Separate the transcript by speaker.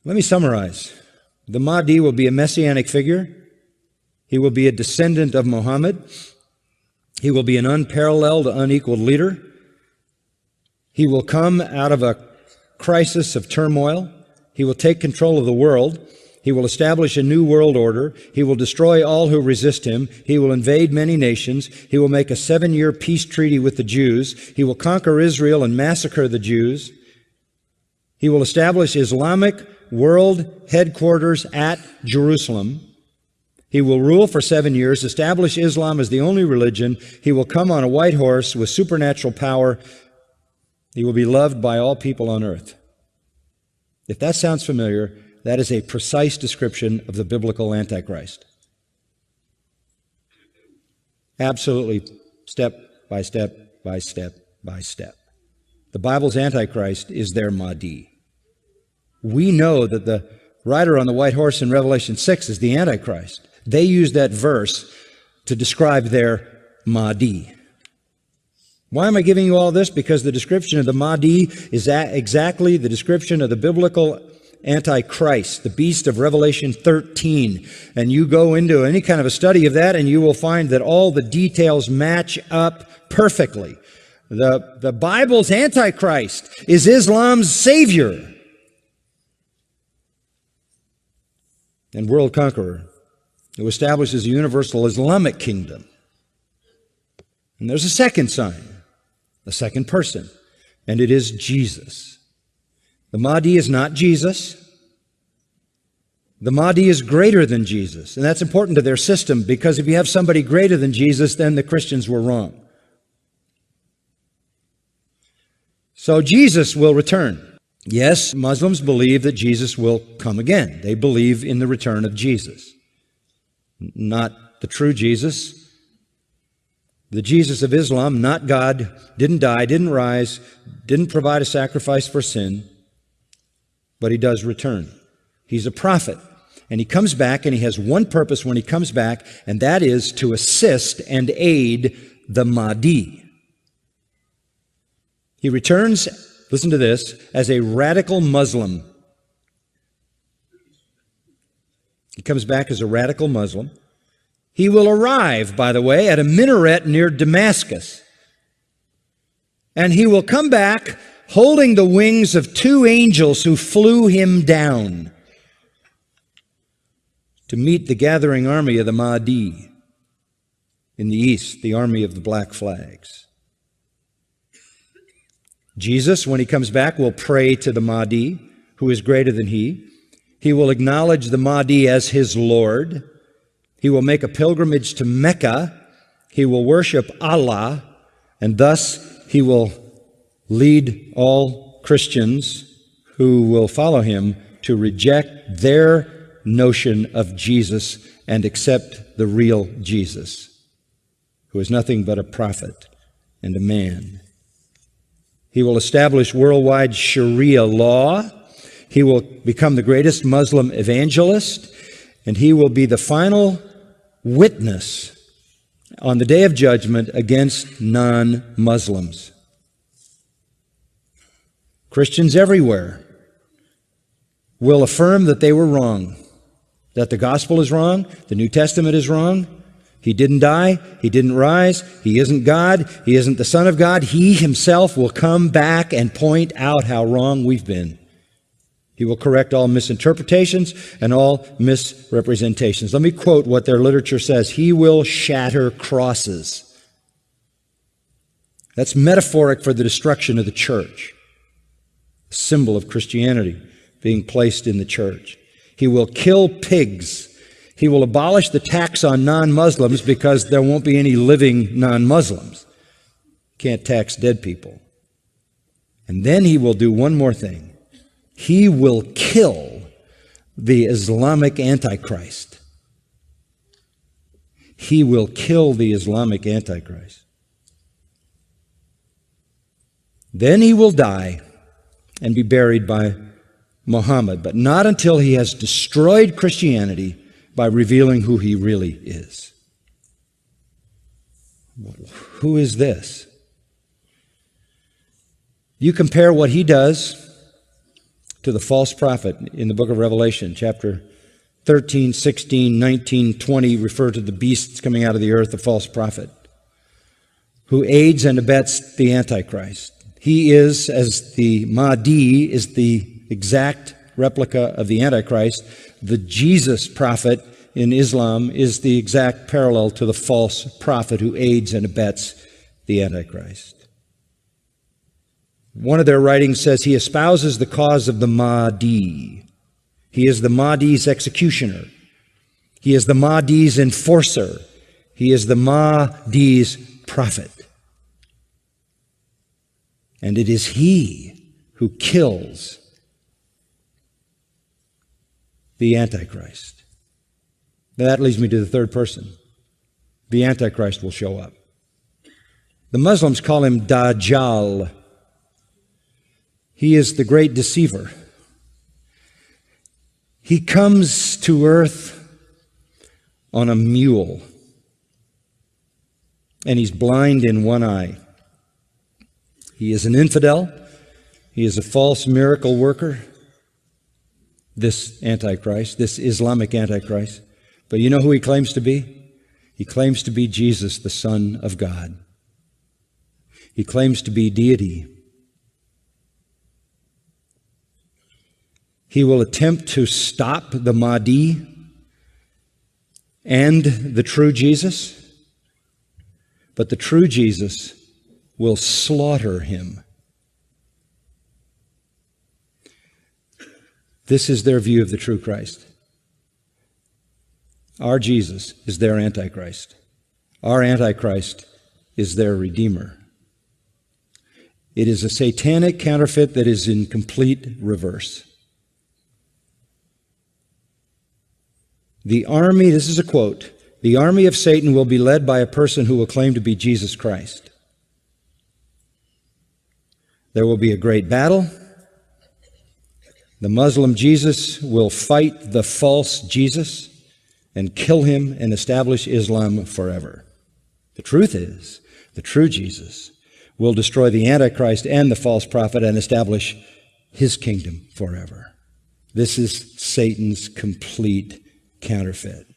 Speaker 1: Let me summarize. The Mahdi will be a messianic figure. He will be a descendant of Muhammad. He will be an unparalleled, unequaled leader. He will come out of a crisis of turmoil. He will take control of the world. He will establish a new world order. He will destroy all who resist him. He will invade many nations. He will make a 7-year peace treaty with the Jews. He will conquer Israel and massacre the Jews. He will establish Islamic world headquarters at Jerusalem. He will rule for 7 years, establish Islam as the only religion. He will come on a white horse with supernatural power. He will be loved by all people on earth. If that sounds familiar, that is a precise description of the biblical Antichrist. Absolutely, step by step by step by step. The Bible's Antichrist is their Mahdi. We know that the rider on the white horse in Revelation 6 is the Antichrist. They use that verse to describe their Mahdi. Why am I giving you all this? Because the description of the Mahdi is exactly the description of the biblical Antichrist, the beast of Revelation 13. And you go into any kind of a study of that and you will find that all the details match up perfectly. The Bible's Antichrist is Islam's savior and world conqueror who establishes a universal Islamic kingdom. And there's a second sign, a second person, and it is Jesus. The Mahdi is not Jesus. The Mahdi is greater than Jesus. And that's important to their system, because if you have somebody greater than Jesus, then the Christians were wrong. So Jesus will return. Yes, Muslims believe that Jesus will come again. They believe in the return of Jesus. Not the true Jesus. The Jesus of Islam, not God, didn't die, didn't rise, didn't provide a sacrifice for sin, but he does return. He's a prophet, and he comes back, and he has one purpose when he comes back, and that is to assist and aid the Mahdi. He returns, listen to this, as a radical Muslim. He comes back as a radical Muslim. He will arrive, by the way, at a minaret near Damascus. And he will come back holding the wings of 2 angels who flew him down to meet the gathering army of the Mahdi in the east, the army of the black flags. Jesus, when he comes back, will pray to the Mahdi, who is greater than he. He will acknowledge the Mahdi as his Lord. He will make a pilgrimage to Mecca. He will worship Allah, and thus he will lead all Christians who will follow him to reject their notion of Jesus and accept the real Jesus, who is nothing but a prophet and a man. He will establish worldwide Sharia law. He will become the greatest Muslim evangelist, and he will be the final witness on the day of judgment against non-Muslims. Christians everywhere will affirm that they were wrong, that the gospel is wrong, the New Testament is wrong. He didn't die, he didn't rise, he isn't God, he isn't the Son of God. He himself will come back and point out how wrong we've been. He will correct all misinterpretations and all misrepresentations. Let me quote what their literature says. He will shatter crosses. That's metaphoric for the destruction of the church, a symbol of Christianity being placed in the church. He will kill pigs. He will abolish the tax on non-Muslims because there won't be any living non-Muslims. Can't tax dead people. And then he will do one more thing. He will kill the Islamic Antichrist. He will kill the Islamic Antichrist. Then he will die and be buried by Muhammad, but not until he has destroyed Christianity by revealing who he really is. Who is this? You compare what he does to the false prophet in the book of Revelation, chapter 13, 16, 19, 20, refer to the beasts coming out of the earth, the false prophet, who aids and abets the Antichrist. He is, as the Mahdi is the exact replica of the Antichrist, the Jesus prophet in Islam is the exact parallel to the false prophet who aids and abets the Antichrist. One of their writings says he espouses the cause of the Mahdi. He is the Mahdi's executioner. He is the Mahdi's enforcer. He is the Mahdi's prophet. And it is he who kills the Antichrist. Now that leads me to the third person. The Antichrist will show up. The Muslims call him Dajjal. He is the great deceiver. He comes to earth on a mule, and he's blind in one eye. He is an infidel. He is a false miracle worker, this Antichrist, this Islamic Antichrist. But you know who he claims to be? He claims to be Jesus, the Son of God. He claims to be deity. He will attempt to stop the Mahdi and the true Jesus, but the true Jesus will slaughter him. This is their view of the true Christ. Our Jesus is their Antichrist. Our Antichrist is their Redeemer. It is a satanic counterfeit that is in complete reverse. The army, this is a quote, the army of Satan will be led by a person who will claim to be Jesus Christ. There will be a great battle. The Muslim Jesus will fight the false Jesus and kill him and establish Islam forever. The truth is, the true Jesus will destroy the Antichrist and the false prophet and establish his kingdom forever. This is Satan's complete counterfeit.